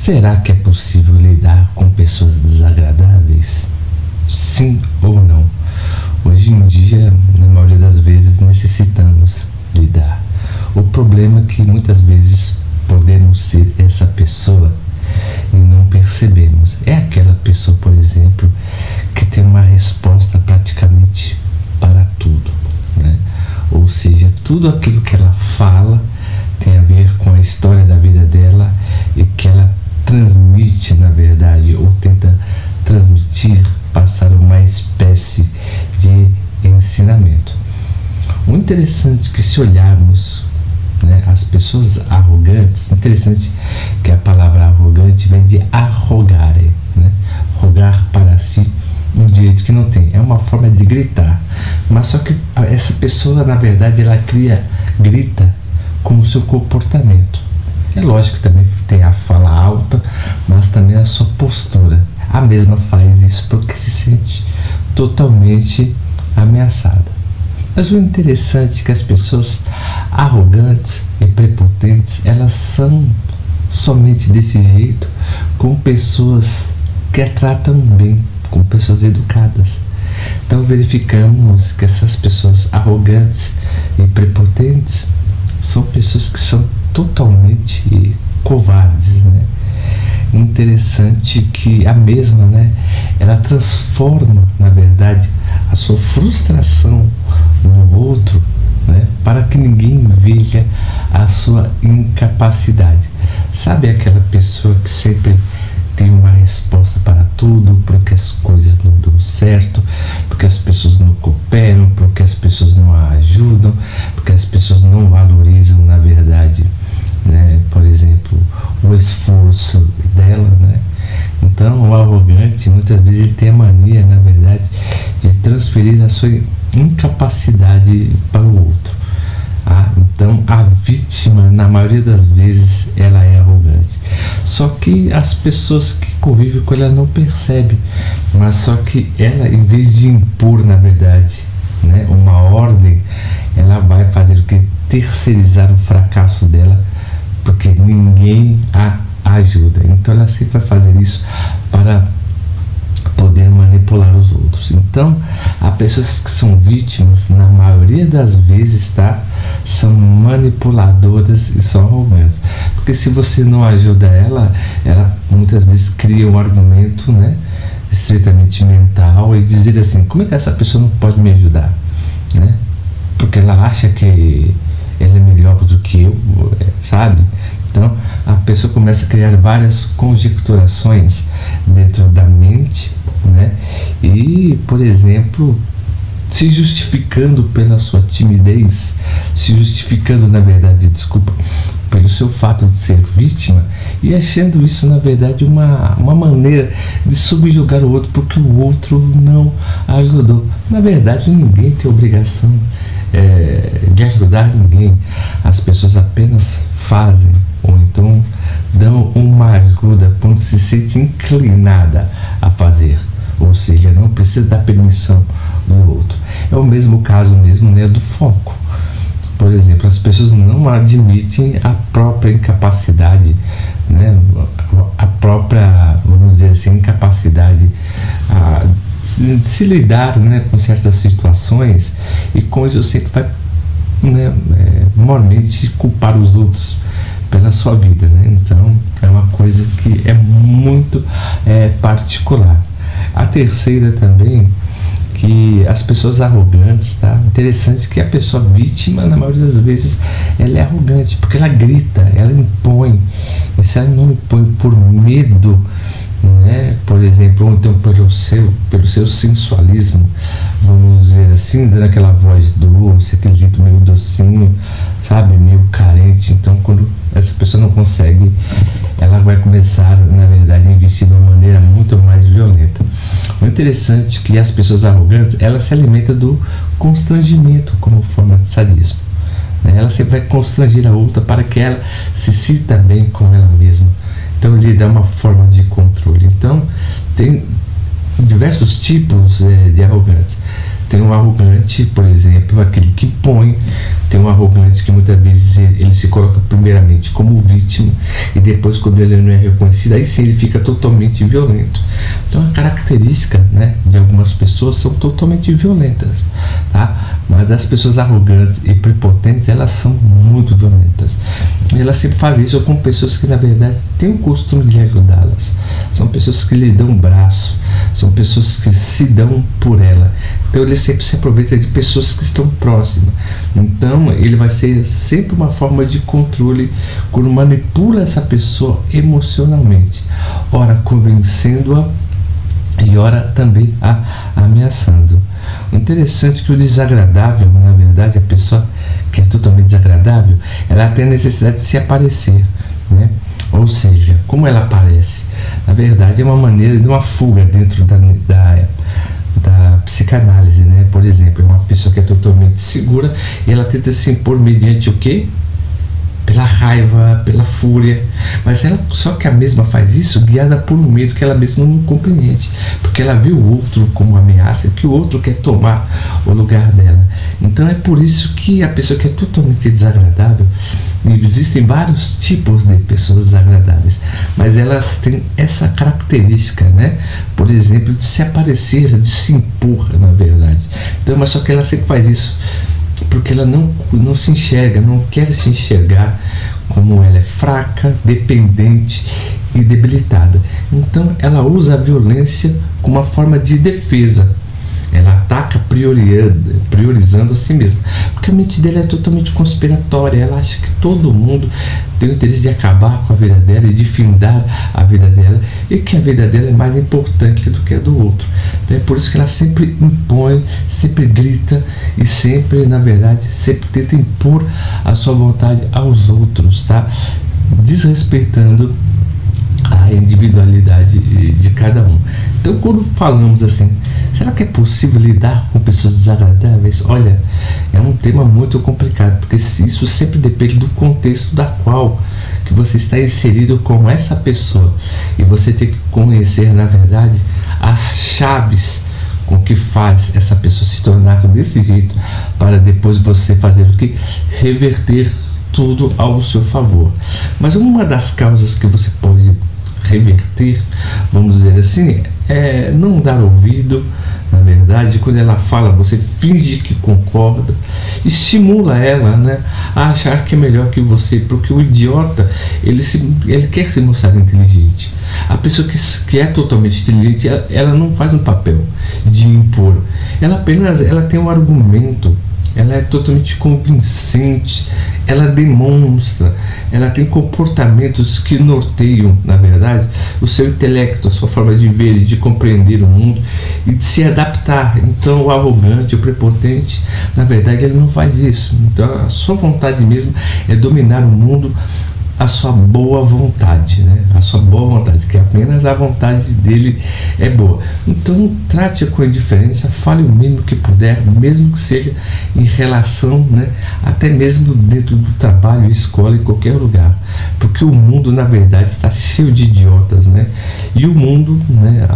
Será que é possível lidar com pessoas desagradáveis? Sim ou não? Hoje em dia, na maioria das vezes, necessitamos lidar. O problema é que muitas vezes podemos ser essa pessoa e não percebemos. É aquela pessoa, por exemplo, que tem uma resposta praticamente para tudo, né? Ou seja, tudo aquilo que ela fala tem a ver com a história da vida dela e que ela transmite, na verdade, ou tenta transmitir, passar uma espécie de ensinamento. O interessante é que, se olharmos, né, as pessoas arrogantes, interessante que a palavra arrogante vem de arrogare, né? Rogar para si um direito que não tem. É uma forma de gritar, mas só que essa pessoa, na verdade, ela grita com o seu comportamento. É lógico que também tem a fala alta, mas também a sua postura. A mesma faz isso porque se sente totalmente ameaçada. Mas o interessante é que as pessoas arrogantes e prepotentes, elas são somente desse jeito com pessoas que a tratam bem, com pessoas educadas. Então verificamos que essas pessoas arrogantes e prepotentes são pessoas que são totalmente covardes, né? Interessante que a mesma, né, ela transforma, na verdade, a sua frustração no outro, né, para que ninguém veja a sua incapacidade. Sabe aquela pessoa que sempre tem uma resposta para tudo, porque as coisas não dão certo, porque as pessoas não cooperam, porque as pessoas não a ajudam, porque as pessoas não valorizam, na verdade, né, por exemplo, o esforço dela, né? Então, o arrogante, muitas vezes, ele tem a mania, na verdade, de transferir a sua incapacidade para o outro. Então, a vítima, na maioria das vezes, ela é arrogante. Só que as pessoas que convivem com ela não percebem. Mas só que ela, em vez de impor, na verdade, né, uma ordem, ela vai fazer o que? Terceirizar o fracasso dela, porque ninguém a ajuda. Então, ela sempre vai fazer isso para poder manipular os outros. Então, as pessoas que são vítimas, na maioria das vezes, são manipuladoras e são arrogantes. Porque se você não ajuda ela muitas vezes cria um argumento, né, estritamente mental, e dizer assim: como é que essa pessoa não pode me ajudar, né? Porque ela acha que ela é melhor do que eu, sabe? Então, a pessoa começa a criar várias conjecturações dentro da mente, né? E, por exemplo, se justificando pela sua timidez, se justificando, na verdade, pelo seu fato de ser vítima, e achando isso, na verdade, uma maneira de subjugar o outro, porque o outro não ajudou. Na verdade, ninguém tem obrigação de ajudar ninguém. As pessoas apenas fazem, ou então dão uma ajuda quando se sente inclinada a fazer, ou seja, não precisa dar permissão do outro. É o mesmo caso mesmo, né, do foco. Por exemplo, as pessoas não admitem a própria incapacidade, né, a própria, vamos dizer assim, incapacidade de se lidar, né, com certas situações, e com isso sempre vai, né, mormente culpar os outros pela sua vida, né? Então, é uma coisa que é muito particular. A terceira também, que as pessoas arrogantes, interessante que a pessoa vítima, na maioria das vezes, ela é arrogante, porque ela grita, ela impõe. E se ela não impõe por medo, né, por exemplo, ou então pelo seu sensualismo, vamos dizer assim, dando aquela voz doce, aquele jeito meio docinho, sabe, meio carente. Então, quando essa pessoa não consegue, ela vai começar, na verdade, a investir de uma maneira muito mais violenta. O interessante é que as pessoas arrogantes, elas se alimentam do constrangimento como forma de sadismo. Ela sempre vai constranger a outra para que ela se sinta bem com ela mesma. Então, ele dá uma forma de controle. Então, tem diversos tipos de arrogantes. Tem um arrogante, por exemplo, aquele que põe Tem um arrogante que muitas vezes ele se coloca primeiramente como vítima e depois, quando ele não é reconhecido, aí sim ele fica totalmente violento. Então a característica, né, de algumas pessoas são totalmente violentas, tá? Mas as pessoas arrogantes e prepotentes, elas são muito violentas. E elas sempre fazem isso com pessoas que na verdade têm o costume de ajudá-las. São pessoas que lhe dão um braço, são pessoas que se dão por ela. Então ele sempre se aproveita de pessoas que estão próximas. Então ele vai ser sempre uma forma de controle quando manipula essa pessoa emocionalmente, ora convencendo-a e ora também a ameaçando. O interessante é que o desagradável, na verdade, a pessoa que é totalmente desagradável, ela tem a necessidade de se aparecer, né? Ou seja, como ela aparece? Na verdade é uma maneira de uma fuga dentro da psicanálise, né? Por exemplo, é uma pessoa que é totalmente segura e ela tenta se impor mediante o quê? Pela raiva, pela fúria, mas ela, só que a mesma faz isso guiada por um medo que ela mesma não compreende, porque ela vê o outro como ameaça, que o outro quer tomar o lugar dela. Então é por isso que a pessoa que é totalmente desagradável, existem vários tipos de pessoas desagradáveis, mas elas têm essa característica, né? Por exemplo, de se aparecer, de se impor, na verdade. Então, mas só que ela sempre faz isso porque ela não se enxerga, não quer se enxergar como ela é fraca, dependente e debilitada. Então ela usa a violência como uma forma de defesa. Ela ataca priorizando a si mesma, porque a mente dela é totalmente conspiratória. Ela acha que todo mundo tem o interesse de acabar com a vida dela e de findar a vida dela, e que a vida dela é mais importante do que a do outro. Então é por isso que ela sempre impõe, sempre grita e sempre, na verdade, sempre tenta impor a sua vontade aos outros, tá? Desrespeitando a individualidade de cada um. Então, quando falamos assim, será que é possível lidar com pessoas desagradáveis? Olha, é um tema muito complicado, porque isso sempre depende do contexto da qual que você está inserido com essa pessoa, e você tem que conhecer, na verdade, as chaves com que faz essa pessoa se tornar desse jeito, para depois você fazer o que? Reverter tudo ao seu favor. Mas uma das causas que você pode reverter, vamos dizer assim, é não dar ouvido. Na verdade, quando ela fala, você finge que concorda, estimula ela, né, a achar que é melhor que você, porque o idiota, ele quer se mostrar inteligente. A pessoa que é totalmente inteligente, ela não faz um papel de impor, ela tem um argumento, ela é totalmente convincente, ela demonstra, ela tem comportamentos que norteiam, na verdade, o seu intelecto, a sua forma de ver e de compreender o mundo e de se adaptar. Então o arrogante, o prepotente, na verdade ele não faz isso. Então a sua vontade mesmo é dominar o mundo, a sua boa vontade, né? A sua boa vontade, que apenas a vontade dele é boa. Então trate com indiferença, fale o mínimo que puder, mesmo que seja em relação, né, até mesmo dentro do trabalho, escola, em qualquer lugar, porque o mundo na verdade está cheio de idiotas, né? E o mundo, né,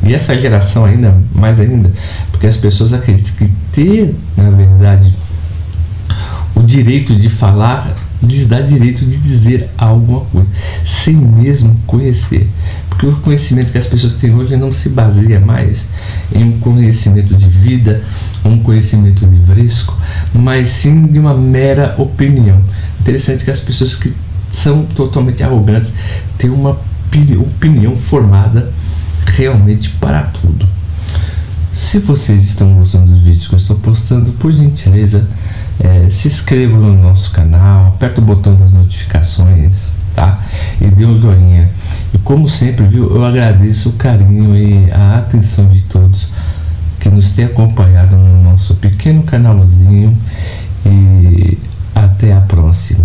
e essa geração ainda mais ainda, porque as pessoas acreditam que ter, na verdade, o direito de falar lhes dá direito de dizer alguma coisa, sem mesmo conhecer. Porque o conhecimento que as pessoas têm hoje não se baseia mais em um conhecimento de vida, um conhecimento livresco, mas sim de uma mera opinião. Interessante que as pessoas que são totalmente arrogantes têm uma opinião formada realmente para tudo. Se vocês estão gostando dos vídeos que eu estou postando, por gentileza, se inscrevam no nosso canal, aperta o botão das notificações, tá? E dê um joinha. E como sempre, viu, eu agradeço o carinho e a atenção de todos que nos têm acompanhado no nosso pequeno canalzinho, e até a próxima.